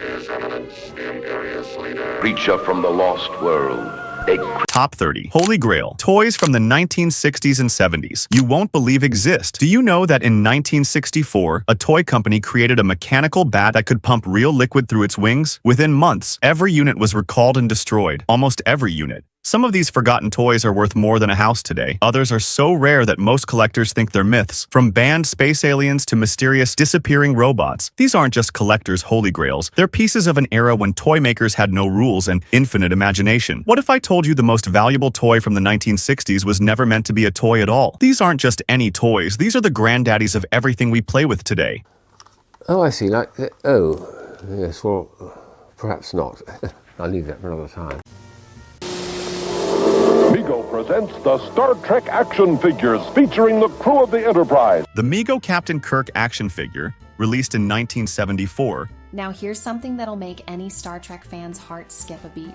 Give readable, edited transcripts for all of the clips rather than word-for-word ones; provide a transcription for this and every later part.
His Eminence, the Imperious Leader. Creature from the lost world. Top 30. Holy Grail. Toys from the 1960s and 70s. You won't believe exist. Do you know that in 1964, a toy company created a mechanical bat that could pump real liquid through its wings? Within months, every unit was recalled and destroyed. Almost every unit. Some of these forgotten toys are worth more than a house today. Others are so rare that most collectors think they're myths. From banned space aliens to mysterious disappearing robots, these aren't just collectors' holy grails. They're pieces of an era when toy makers had no rules and infinite imagination. What if I told you the most valuable toy from the 1960s was never meant to be a toy at all? These aren't just any toys. These are the granddaddies of everything we play with today. Oh, I see. Oh, yes, well, perhaps not. I'll leave that for another time. Mego presents the Star Trek action figures featuring the crew of the Enterprise. The Mego Captain Kirk action figure, released in 1974, now here's something that'll make any Star Trek fan's heart skip a beat.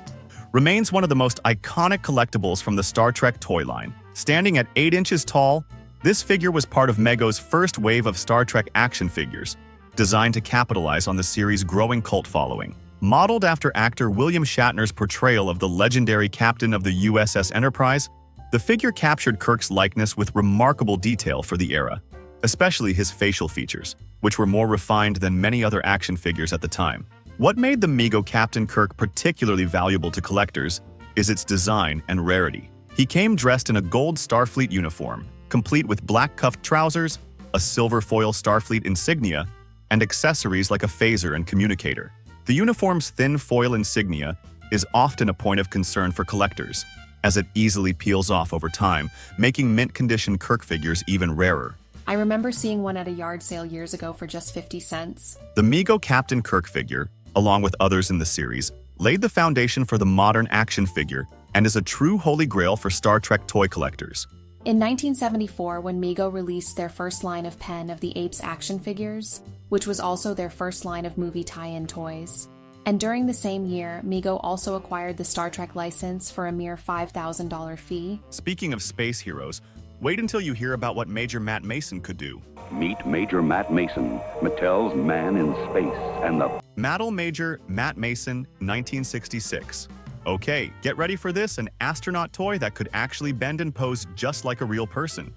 Remains one of the most iconic collectibles from the Star Trek toy line. Standing at 8 inches tall, this figure was part of Mego's first wave of Star Trek action figures, designed to capitalize on the series' growing cult following. Modeled after actor William Shatner's portrayal of the legendary captain of the USS Enterprise, the figure captured Kirk's likeness with remarkable detail for the era, especially his facial features, which were more refined than many other action figures at the time. What made the Mego Captain Kirk particularly valuable to collectors is its design and rarity. He came dressed in a gold Starfleet uniform, complete with black cuffed trousers, a silver foil Starfleet insignia, and accessories like a phaser and communicator. The uniform's thin foil insignia is often a point of concern for collectors, as it easily peels off over time, making mint-condition Kirk figures even rarer. I remember seeing one at a yard sale years ago for just 50 cents. The Mego Captain Kirk figure, along with others in the series, laid the foundation for the modern action figure and is a true holy grail for Star Trek toy collectors. In 1974, when Mego released their first line of Pen of the Apes action figures, which was also their first line of movie tie-in toys. And during the same year, Mego also acquired the Star Trek license for a mere $5,000 fee. Speaking of space heroes, wait until you hear about what Major Matt Mason could do. Meet Major Matt Mason, Mattel's man in space, and the Mattel Major Matt Mason, 1966. Okay, get ready for this, an astronaut toy that could actually bend and pose just like a real person.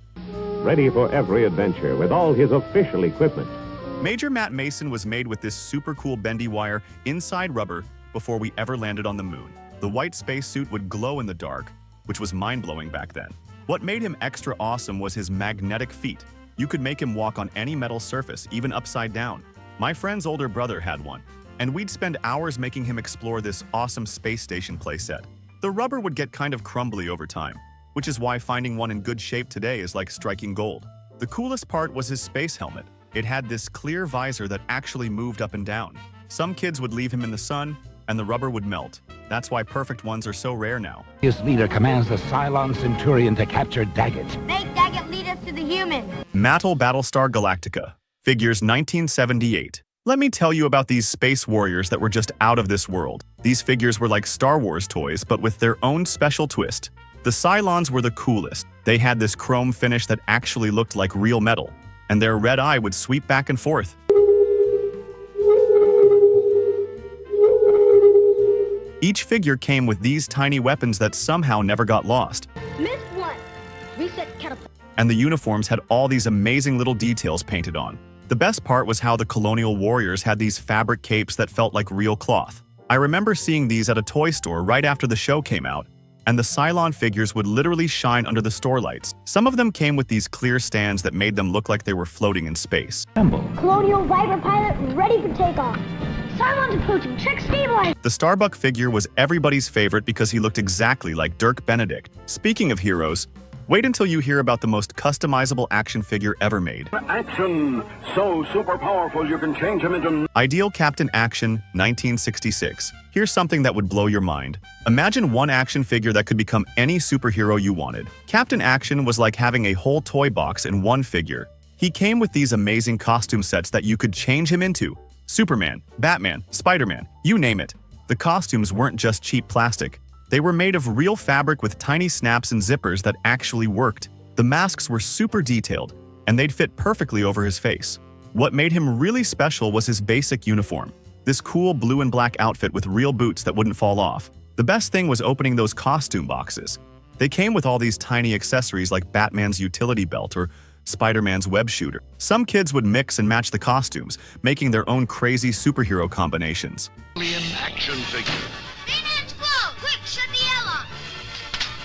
Ready for every adventure with all his official equipment. Major Matt Mason was made with this super cool bendy wire inside rubber before we ever landed on the moon. The white spacesuit would glow in the dark, which was mind-blowing back then. What made him extra awesome was his magnetic feet. You could make him walk on any metal surface, even upside down. My friend's older brother had one, and we'd spend hours making him explore this awesome space station playset. The rubber would get kind of crumbly over time, which is why finding one in good shape today is like striking gold. The coolest part was his space helmet. It had this clear visor that actually moved up and down. Some kids would leave him in the sun, and the rubber would melt. That's why perfect ones are so rare now. His leader commands the Cylon Centurion to capture Daggett. Make Daggett lead us to the human. Mattel Battlestar Galactica. Figures 1978. Let me tell you about these space warriors that were just out of this world. These figures were like Star Wars toys, but with their own special twist. The Cylons were the coolest. They had this chrome finish that actually looked like real metal, and their red eye would sweep back and forth. Each figure came with these tiny weapons that somehow never got lost. Missed one. Reset catapult. And the uniforms had all these amazing little details painted on. The best part was how the colonial warriors had these fabric capes that felt like real cloth. I remember seeing these at a toy store right after the show came out, and the Cylon figures would literally shine under the store lights. Some of them came with these clear stands that made them look like they were floating in space. Colonial Viper pilot ready for takeoff. Cylons approaching. Check stabilize. The Starbuck figure was everybody's favorite because he looked exactly like Dirk Benedict. Speaking of heroes, wait until you hear about the most customizable action figure ever made. Action! So super powerful you can change him into... Ideal Captain Action, 1966. Here's something that would blow your mind. Imagine one action figure that could become any superhero you wanted. Captain Action was like having a whole toy box in one figure. He came with these amazing costume sets that you could change him into. Superman, Batman, Spider-Man, you name it. The costumes weren't just cheap plastic. They were made of real fabric with tiny snaps and zippers that actually worked. The masks were super detailed, and they'd fit perfectly over his face. What made him really special was his basic uniform. This cool blue and black outfit with real boots that wouldn't fall off. The best thing was opening those costume boxes. They came with all these tiny accessories like Batman's utility belt or Spider-Man's web shooter. Some kids would mix and match the costumes, making their own crazy superhero combinations. Alien action figure. Bayonet's glow! Quick, shut the alarm!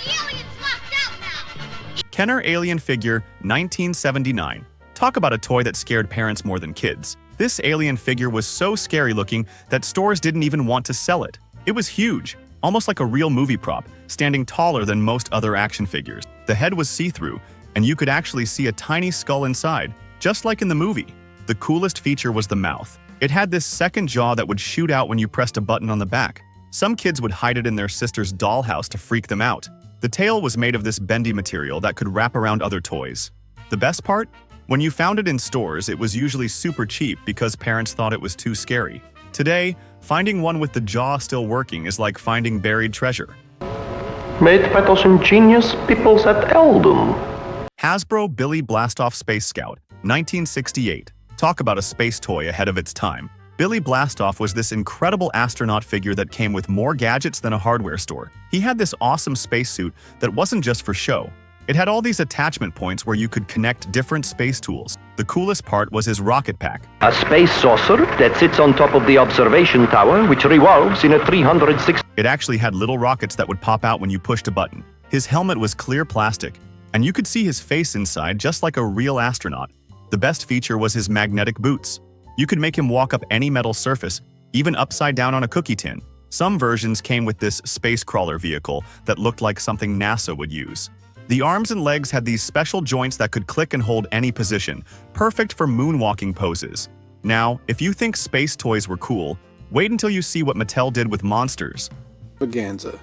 The alien's locked out now! Kenner Alien Figure 1979. Talk about a toy that scared parents more than kids. This alien figure was so scary looking that stores didn't even want to sell it. It was huge, almost like a real movie prop, standing taller than most other action figures. The head was see-through, and you could actually see a tiny skull inside, just like in the movie. The coolest feature was the mouth. It had this second jaw that would shoot out when you pressed a button on the back. Some kids would hide it in their sister's dollhouse to freak them out. The tail was made of this bendy material that could wrap around other toys. The best part? When you found it in stores, it was usually super cheap because parents thought it was too scary. Today, finding one with the jaw still working is like finding buried treasure. Made by those ingenious peoples at Eldon. Hasbro Billy Blastoff Space Scout, 1968. Talk about a space toy ahead of its time. Billy Blastoff was this incredible astronaut figure that came with more gadgets than a hardware store. He had this awesome spacesuit that wasn't just for show. It had all these attachment points where you could connect different space tools. The coolest part was his rocket pack. A space saucer that sits on top of the observation tower, which revolves in a 360... It actually had little rockets that would pop out when you pushed a button. His helmet was clear plastic, and you could see his face inside just like a real astronaut. The best feature was his magnetic boots. You could make him walk up any metal surface, even upside down on a cookie tin. Some versions came with this space crawler vehicle that looked like something NASA would use. The arms and legs had these special joints that could click and hold any position, perfect for moonwalking poses. Now, if you think space toys were cool, wait until you see what Mattel did with monsters. Extravaganza.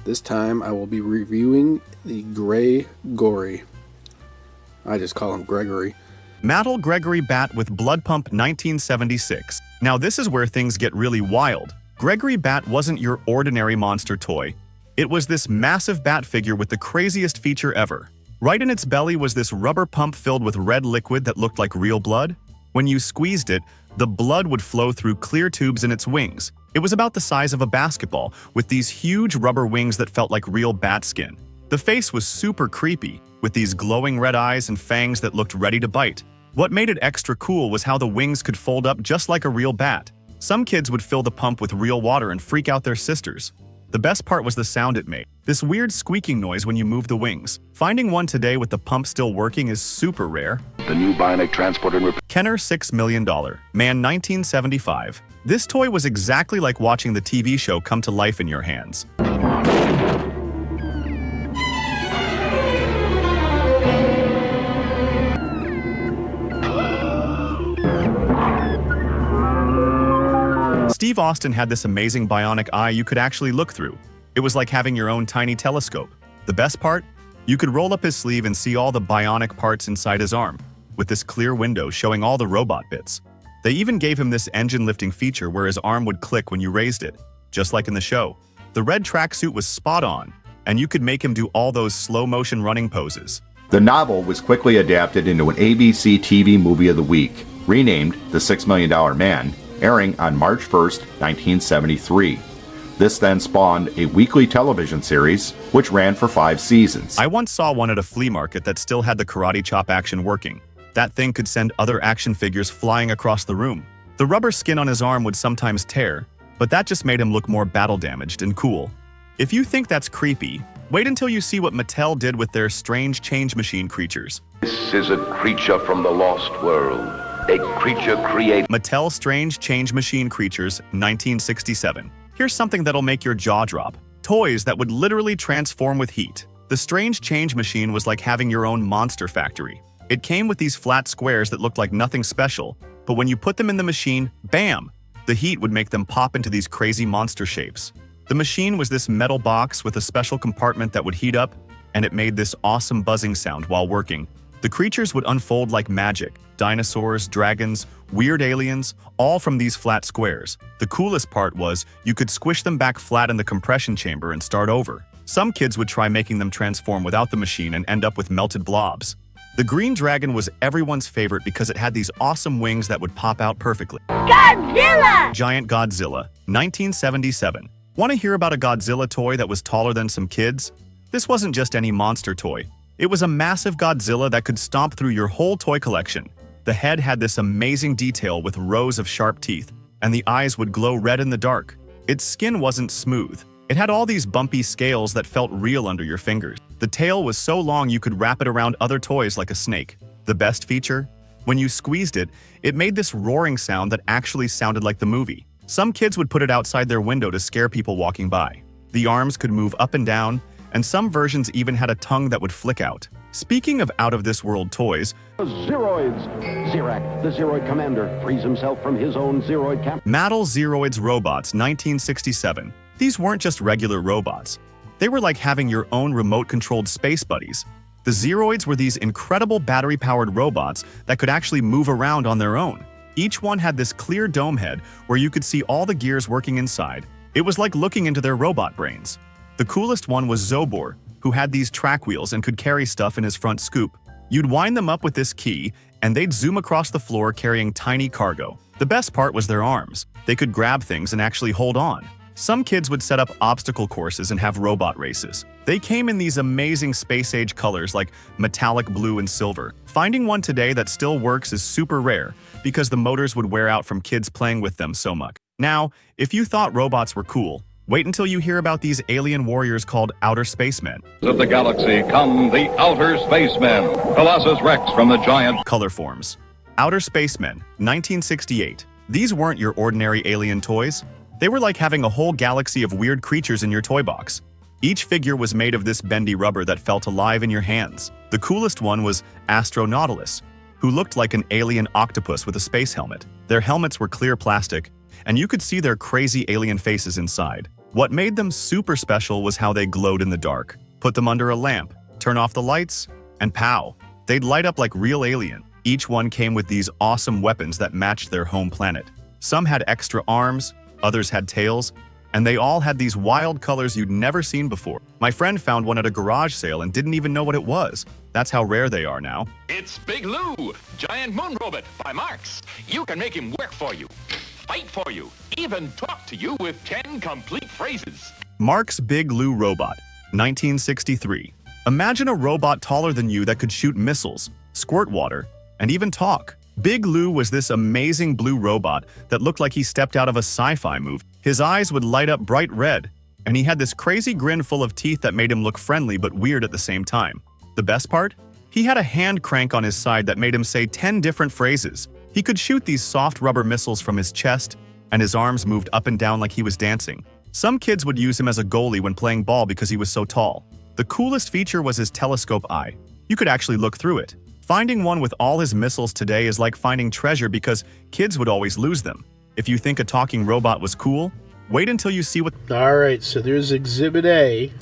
This time I will be reviewing the Gregory. I just call him Gregory. Mattel Gregory Bat with Blood Pump 1976. Now this is where things get really wild. Gregory Bat wasn't your ordinary monster toy. It was this massive bat figure with the craziest feature ever. Right in its belly was this rubber pump filled with red liquid that looked like real blood. When you squeezed it, the blood would flow through clear tubes in its wings. It was about the size of a basketball, with these huge rubber wings that felt like real bat skin. The face was super creepy, with these glowing red eyes and fangs that looked ready to bite. What made it extra cool was how the wings could fold up just like a real bat. Some kids would fill the pump with real water and freak out their sisters. The best part was the sound it made. This weird squeaking noise when you move the wings. Finding one today with the pump still working is super rare. The new bionic transport and repair. Kenner $6 Million. Man 1975. This toy was exactly like watching the TV show come to life in your hands. Steve Austin had this amazing bionic eye you could actually look through. It was like having your own tiny telescope. The best part? You could roll up his sleeve and see all the bionic parts inside his arm, with this clear window showing all the robot bits. They even gave him this engine-lifting feature where his arm would click when you raised it, just like in the show. The red tracksuit was spot on, and you could make him do all those slow-motion running poses. The novel was quickly adapted into an ABC TV Movie of the Week, renamed The $6 Million Man, airing on March 1st, 1973. This then spawned a weekly television series, which ran for 5 seasons. I once saw one at a flea market that still had the karate chop action working. That thing could send other action figures flying across the room. The rubber skin on his arm would sometimes tear, but that just made him look more battle-damaged and cool. If you think that's creepy, wait until you see what Mattel did with their strange change machine creatures. This is a creature from the lost world. A creature created. Mattel Strange Change Machine Creatures, 1967. Here's something that'll make your jaw drop. Toys that would literally transform with heat. The Strange Change Machine was like having your own monster factory. It came with these flat squares that looked like nothing special, but when you put them in the machine, bam! The heat would make them pop into these crazy monster shapes. The machine was this metal box with a special compartment that would heat up, and it made this awesome buzzing sound while working. The creatures would unfold like magic. Dinosaurs, dragons, weird aliens, all from these flat squares. The coolest part was you could squish them back flat in the compression chamber and start over. Some kids would try making them transform without the machine and end up with melted blobs. The green dragon was everyone's favorite because it had these awesome wings that would pop out perfectly. Godzilla! Giant Godzilla, 1977. Want to hear about a Godzilla toy that was taller than some kids? This wasn't just any monster toy. It was a massive Godzilla that could stomp through your whole toy collection. The head had this amazing detail with rows of sharp teeth, and the eyes would glow red in the dark. Its skin wasn't smooth. It had all these bumpy scales that felt real under your fingers. The tail was so long you could wrap it around other toys like a snake. The best feature? When you squeezed it, it made this roaring sound that actually sounded like the movie. Some kids would put it outside their window to scare people walking by. The arms could move up and down, and some versions even had a tongue that would flick out. Speaking of out-of-this-world toys, Zeroids. Zirak, the Zeroid commander, frees himself from his own Zeroid cap. Mattel Zeroids Robots, 1967. These weren't just regular robots. They were like having your own remote-controlled space buddies. The Zeroids were these incredible battery-powered robots that could actually move around on their own. Each one had this clear dome head where you could see all the gears working inside. It was like looking into their robot brains. The coolest one was Zobor, who had these track wheels and could carry stuff in his front scoop. You'd wind them up with this key, and they'd zoom across the floor carrying tiny cargo. The best part was their arms. They could grab things and actually hold on. Some kids would set up obstacle courses and have robot races. They came in these amazing space-age colors like metallic blue and silver. Finding one today that still works is super rare because the motors would wear out from kids playing with them so much. Now, if you thought robots were cool, wait until you hear about these alien warriors called Outer Spacemen. Of the galaxy come the Outer Spacemen, Colossus Rex from the giant Colorforms. Outer Spacemen, 1968. These weren't your ordinary alien toys. They were like having a whole galaxy of weird creatures in your toy box. Each figure was made of this bendy rubber that felt alive in your hands. The coolest one was Astronautilus, who looked like an alien octopus with a space helmet. Their helmets were clear plastic, and you could see their crazy alien faces inside. What made them super special was how they glowed in the dark. Put them under a lamp, turn off the lights, and pow! They'd light up like real alien. Each one came with these awesome weapons that matched their home planet. Some had extra arms, others had tails, and they all had these wild colors you'd never seen before. My friend found one at a garage sale and didn't even know what it was. That's how rare they are now. It's Big Loo, Giant Moon Robot by Marx. You can make him work for you, fight for you, even talk to you with 10 complete phrases. Marx Big Loo Robot, 1963. Imagine a robot taller than you that could shoot missiles, squirt water, and even talk. Big Loo was this amazing blue robot that looked like he stepped out of a sci-fi movie. His eyes would light up bright red, and he had this crazy grin full of teeth that made him look friendly but weird at the same time. The best part? He had a hand crank on his side that made him say 10 different phrases. He could shoot these soft rubber missiles from his chest, and his arms moved up and down like he was dancing. Some kids would use him as a goalie when playing ball because he was so tall. The coolest feature was his telescope eye. You could actually look through it. Finding one with all his missiles today is like finding treasure because kids would always lose them. If you think a talking robot was cool, wait until you see what... Alright, so there's Exhibit A.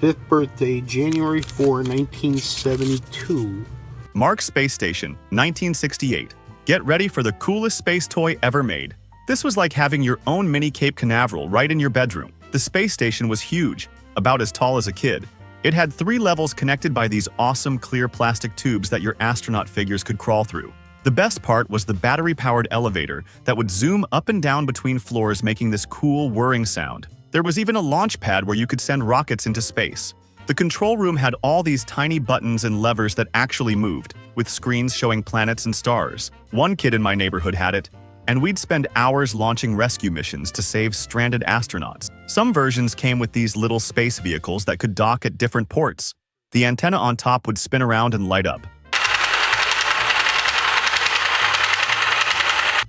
5th birthday, January 4, 1972. Marx Space Station, 1968. Get ready for the coolest space toy ever made. This was like having your own mini Cape Canaveral right in your bedroom. The space station was huge, about as tall as a kid. It had 3 levels connected by these awesome clear plastic tubes that your astronaut figures could crawl through. The best part was the battery-powered elevator that would zoom up and down between floors, making this cool whirring sound. There was even a launch pad where you could send rockets into space. The control room had all these tiny buttons and levers that actually moved, with screens showing planets and stars. One kid in my neighborhood had it, and we'd spend hours launching rescue missions to save stranded astronauts. Some versions came with these little space vehicles that could dock at different ports. The antenna on top would spin around and light up.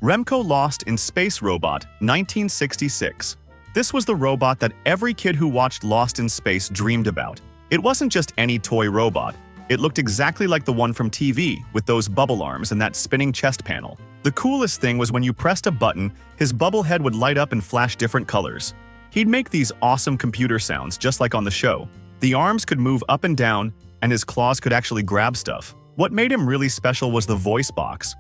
Remco Lost in Space Robot, 1966. This was the robot that every kid who watched Lost in Space dreamed about. It wasn't just any toy robot. It looked exactly like the one from TV, with those bubble arms and that spinning chest panel. The coolest thing was when you pressed a button, his bubble head would light up and flash different colors. He'd make these awesome computer sounds just like on the show. The arms could move up and down, and his claws could actually grab stuff. What made him really special was the voice box.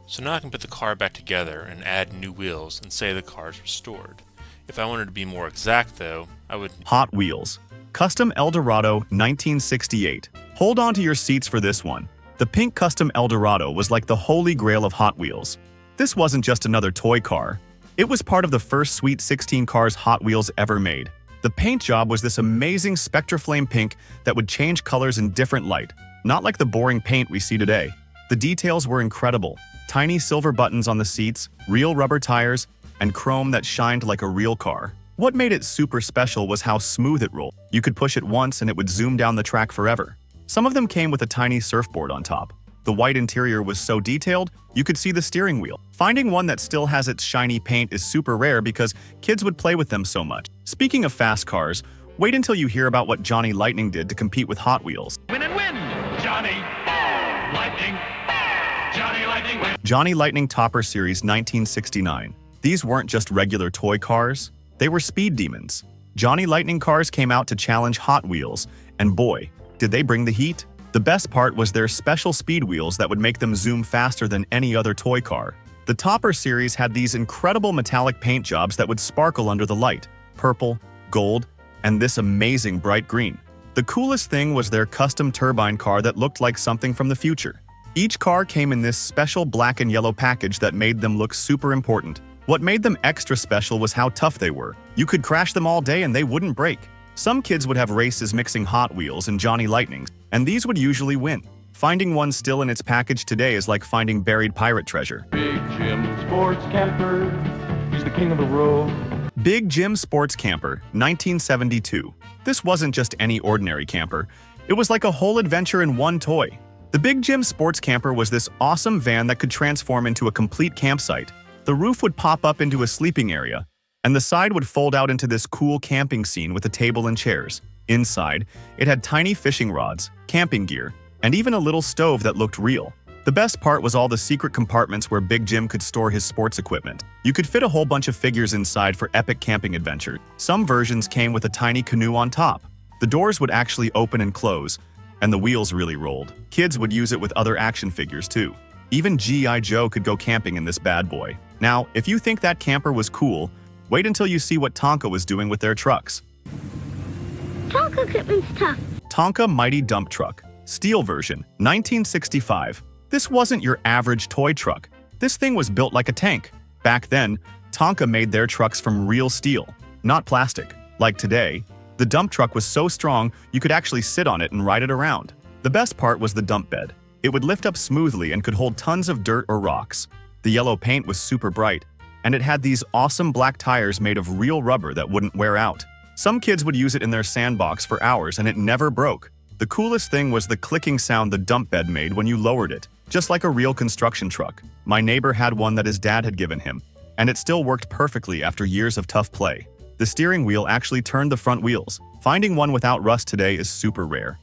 So now I can put the car back together and add new wheels and say the car is restored. If I wanted to be more exact though, I would... Hot Wheels. Custom Eldorado 1968. Hold on to your seats for this one. The pink Custom Eldorado was like the holy grail of Hot Wheels. This wasn't just another toy car. It was part of the first Sweet 16 cars Hot Wheels ever made. The paint job was this amazing Spectraflame pink that would change colors in different light, not like the boring paint we see today. The details were incredible. Tiny silver buttons on the seats, real rubber tires, and chrome that shined like a real car. What made it super special was how smooth it rolled. You could push it once and it would zoom down the track forever. Some of them came with a tiny surfboard on top. The white interior was so detailed, you could see the steering wheel. Finding one that still has its shiny paint is super rare because kids would play with them so much. Speaking of fast cars, wait until you hear about what Johnny Lightning did to compete with Hot Wheels. Win and win! Johnny Lightning! Johnny Lightning win! Johnny Lightning Topper Series 1969. These weren't just regular toy cars, they were speed demons. Johnny Lightning cars came out to challenge Hot Wheels, and boy, did they bring the heat. The best part was their special speed wheels that would make them zoom faster than any other toy car. The Topper series had these incredible metallic paint jobs that would sparkle under the light, purple, gold, and this amazing bright green. The coolest thing was their custom turbine car that looked like something from the future. Each car came in this special black and yellow package that made them look super important. What made them extra special was how tough they were. You could crash them all day and they wouldn't break. Some kids would have races mixing Hot Wheels and Johnny Lightnings, and these would usually win. Finding one still in its package today is like finding buried pirate treasure. Big Jim Sports Camper, he's the king of the road. Big Jim Sports Camper, 1972. This wasn't just any ordinary camper. It was like a whole adventure in one toy. The Big Jim Sports Camper was this awesome van that could transform into a complete campsite. The roof would pop up into a sleeping area, and the side would fold out into this cool camping scene with a table and chairs. Inside, it had tiny fishing rods, camping gear, and even a little stove that looked real. The best part was all the secret compartments where Big Jim could store his sports equipment. You could fit a whole bunch of figures inside for epic camping adventures. Some versions came with a tiny canoe on top. The doors would actually open and close, and the wheels really rolled. Kids would use it with other action figures too. Even G.I. Joe could go camping in this bad boy. Now, if you think that camper was cool, wait until you see what Tonka was doing with their trucks. Tonka equipment's tough. Tonka Mighty Dump Truck, steel version, 1965. This wasn't your average toy truck. This thing was built like a tank. Back then, Tonka made their trucks from real steel, not plastic. Like today, the dump truck was so strong you could actually sit on it and ride it around. The best part was the dump bed. It would lift up smoothly and could hold tons of dirt or rocks. The yellow paint was super bright, and it had these awesome black tires made of real rubber that wouldn't wear out. Some kids would use it in their sandbox for hours and it never broke. The coolest thing was the clicking sound the dump bed made when you lowered it, just like a real construction truck. My neighbor had one that his dad had given him, and it still worked perfectly after years of tough play. The steering wheel actually turned the front wheels. Finding one without rust today is super rare.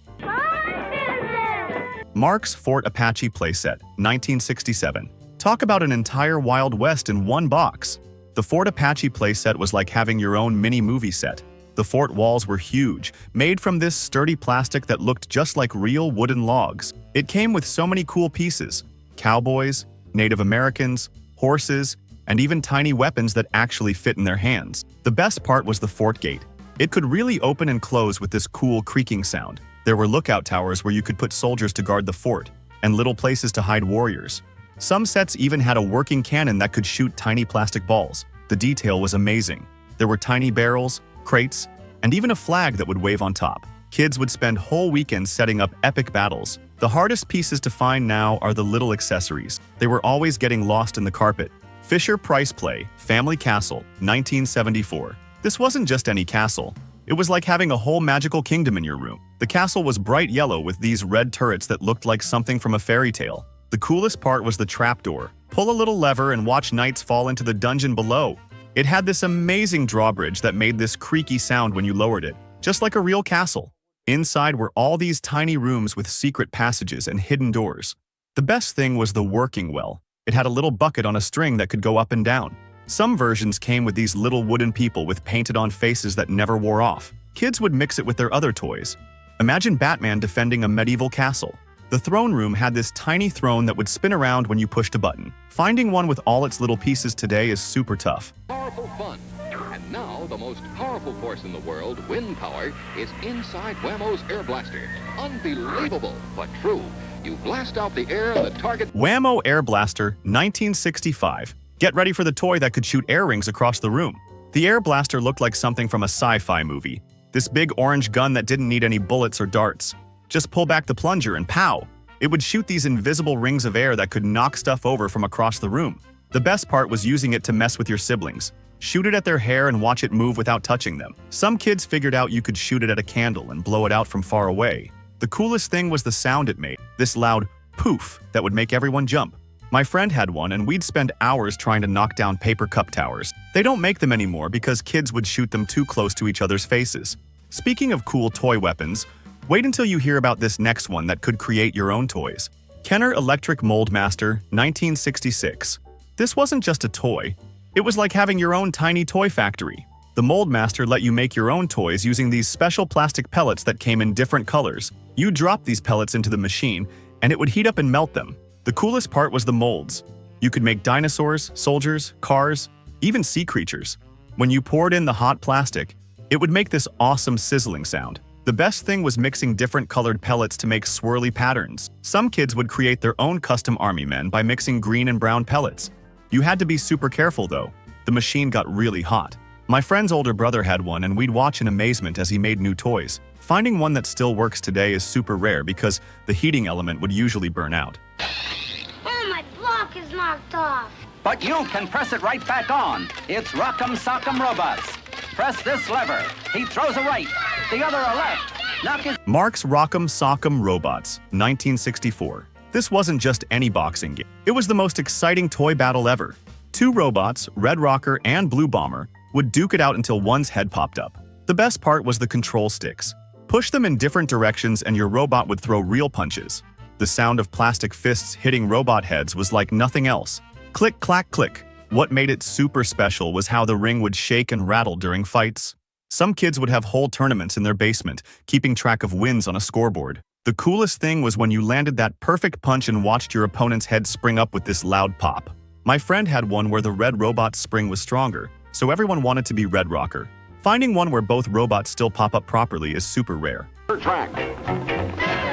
Marx Fort Apache Playset, 1967. Talk about an entire Wild West in one box. The Fort Apache playset was like having your own mini movie set. The fort walls were huge, made from this sturdy plastic that looked just like real wooden logs. It came with so many cool pieces: cowboys, Native Americans, horses, and even tiny weapons that actually fit in their hands. The best part was the fort gate. It could really open and close with this cool creaking sound. There were lookout towers where you could put soldiers to guard the fort, and little places to hide warriors. Some sets even had a working cannon that could shoot tiny plastic balls. The detail was amazing. There were tiny barrels, crates, and even a flag that would wave on top. Kids would spend whole weekends setting up epic battles. The hardest pieces to find now are the little accessories. They were always getting lost in the carpet. Fisher Price Play, Family Castle, 1974. This wasn't just any castle. It was like having a whole magical kingdom in your room. The castle was bright yellow with these red turrets that looked like something from a fairy tale. The coolest part was the trapdoor. Pull a little lever and watch knights fall into the dungeon below. It had this amazing drawbridge that made this creaky sound when you lowered it, just like a real castle. Inside were all these tiny rooms with secret passages and hidden doors. The best thing was the working well. It had a little bucket on a string that could go up and down. Some versions came with these little wooden people with painted-on faces that never wore off. Kids would mix it with their other toys. Imagine Batman defending a medieval castle. The throne room had this tiny throne that would spin around when you pushed a button. Finding one with all its little pieces today is super tough. Powerful fun. And now the the most powerful force in the world, wind power, is inside Wham-O's Air Blaster. Unbelievable, but true. You blast out the air and the target... Wham-O Air Blaster, 1965. Get ready for the toy that could shoot air rings across the room. The Air Blaster looked like something from a sci-fi movie. This big orange gun that didn't need any bullets or darts. Just pull back the plunger and pow! It would shoot these invisible rings of air that could knock stuff over from across the room. The best part was using it to mess with your siblings. Shoot it at their hair and watch it move without touching them. Some kids figured out you could shoot it at a candle and blow it out from far away. The coolest thing was the sound it made, this loud poof that would make everyone jump. My friend had one and we'd spend hours trying to knock down paper cup towers. They don't make them anymore because kids would shoot them too close to each other's faces. Speaking of cool toy weapons, wait until you hear about this next one that could create your own toys. Kenner Electric Mold Master, 1966. This wasn't just a toy. It was like having your own tiny toy factory. The Mold Master let you make your own toys using these special plastic pellets that came in different colors. You drop these pellets into the machine, and it would heat up and melt them. The coolest part was the molds. You could make dinosaurs, soldiers, cars, even sea creatures. When you poured in the hot plastic, it would make this awesome sizzling sound. The best thing was mixing different colored pellets to make swirly patterns. Some kids would create their own custom army men by mixing green and brown pellets. You had to be super careful though. The machine got really hot. My friend's older brother had one and we'd watch in amazement as he made new toys. Finding one that still works today is super rare because the heating element would usually burn out. Oh, my block is knocked off. But you can press it right back on. It's Rock'em Sock'em Robots. Press this lever. He throws a right, the other a left. Knock his... Marx Rock'em Sock'em Robots, 1964. This wasn't just any boxing game. It was the most exciting toy battle ever. Two robots, Red Rocker and Blue Bomber, would duke it out until one's head popped up. The best part was the control sticks. Push them in different directions and your robot would throw real punches. The sound of plastic fists hitting robot heads was like nothing else. Click, clack, click. What made it super special was how the ring would shake and rattle during fights. Some kids would have whole tournaments in their basement, keeping track of wins on a scoreboard. The coolest thing was when you landed that perfect punch and watched your opponent's head spring up with this loud pop. My friend had one where the red robot's spring was stronger, so everyone wanted to be Red Rocker. Finding one where both robots still pop up properly is super rare. Track.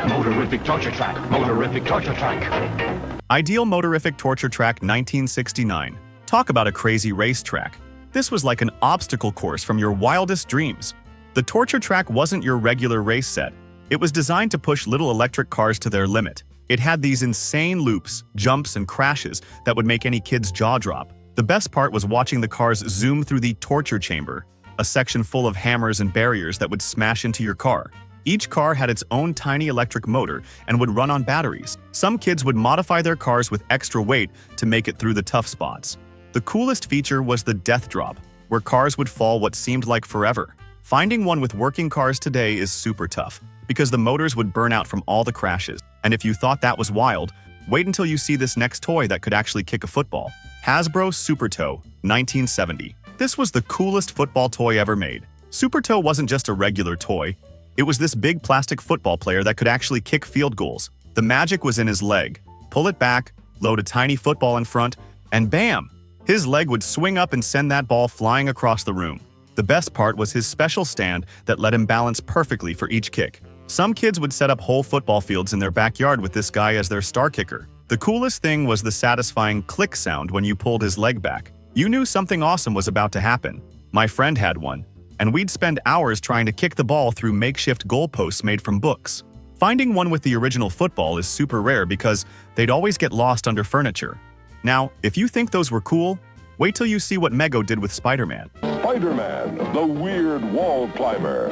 Motorific torture track. Motorific torture track. Ideal Motorific Torture Track 1969. Talk about a crazy racetrack. This was like an obstacle course from your wildest dreams. The torture track wasn't your regular race set. It was designed to push little electric cars to their limit. It had these insane loops, jumps, and crashes that would make any kid's jaw drop. The best part was watching the cars zoom through the torture chamber, a section full of hammers and barriers that would smash into your car. Each car had its own tiny electric motor and would run on batteries. Some kids would modify their cars with extra weight to make it through the tough spots. The coolest feature was the death drop, where cars would fall what seemed like forever. Finding one with working cars today is super tough, because the motors would burn out from all the crashes. And if you thought that was wild, wait until you see this next toy that could actually kick a football. Hasbro Super Toe, 1970. This was the coolest football toy ever made. Super Toe wasn't just a regular toy. It was this big plastic football player that could actually kick field goals. The magic was in his leg. Pull it back, load a tiny football in front, and bam! His leg would swing up and send that ball flying across the room. The best part was his special stand that let him balance perfectly for each kick. Some kids would set up whole football fields in their backyard with this guy as their star kicker. The coolest thing was the satisfying click sound when you pulled his leg back. You knew something awesome was about to happen. My friend had one, and we'd spend hours trying to kick the ball through makeshift goalposts made from books. Finding one with the original football is super rare because they'd always get lost under furniture. Now, if you think those were cool, wait till you see what Mego did with Spider-Man. Spider-Man, the weird wall climber.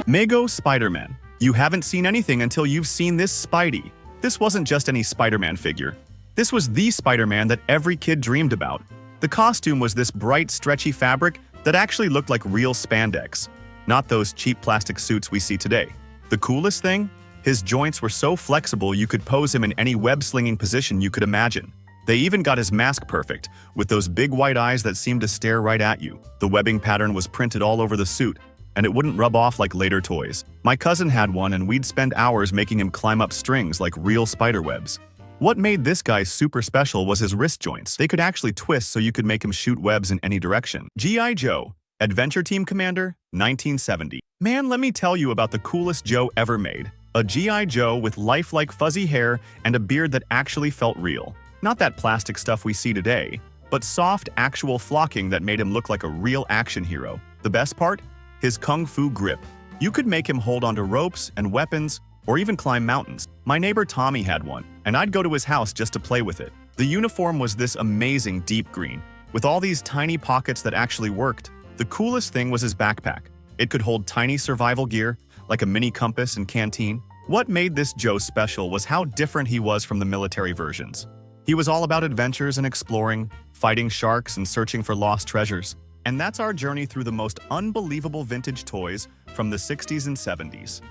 Mego Spider-Man. You haven't seen anything until you've seen this Spidey. This wasn't just any Spider-Man figure. This was the Spider-Man that every kid dreamed about. The costume was this bright, stretchy fabric that actually looked like real spandex, not those cheap plastic suits we see today. The coolest thing? His joints were so flexible you could pose him in any web-slinging position you could imagine. They even got his mask perfect, with those big white eyes that seemed to stare right at you. The webbing pattern was printed all over the suit, and it wouldn't rub off like later toys. My cousin had one and we'd spend hours making him climb up strings like real spider webs. What made this guy super special was his wrist joints. They could actually twist so you could make him shoot webs in any direction. G.I. Joe, Adventure Team Commander, 1970. Man, let me tell you about the coolest Joe ever made. A G.I. Joe with lifelike fuzzy hair and a beard that actually felt real. Not that plastic stuff we see today, but soft, actual flocking that made him look like a real action hero. The best part? His kung fu grip. You could make him hold onto ropes and weapons, or even climb mountains. My neighbor Tommy had one, and I'd go to his house just to play with it. The uniform was this amazing deep green, with all these tiny pockets that actually worked. The coolest thing was his backpack. It could hold tiny survival gear, like a mini compass and canteen. What made this Joe special was how different he was from the military versions. He was all about adventures and exploring, fighting sharks and searching for lost treasures. And that's our journey through the most unbelievable vintage toys from the 60s and 70s.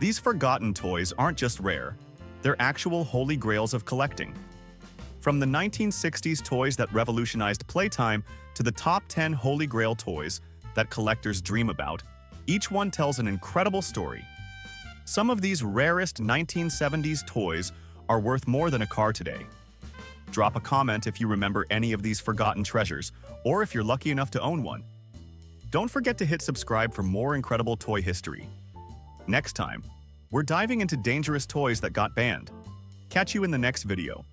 These forgotten toys aren't just rare, they're actual holy grails of collecting. From the 1960s toys that revolutionized playtime to the top 10 holy grail toys that collectors dream about, each one tells an incredible story. Some of these rarest 1970s toys are worth more than a car today. Drop a comment if you remember any of these forgotten treasures, or if you're lucky enough to own one. Don't forget to hit subscribe for more incredible toy history. Next time, we're diving into dangerous toys that got banned. Catch you in the next video.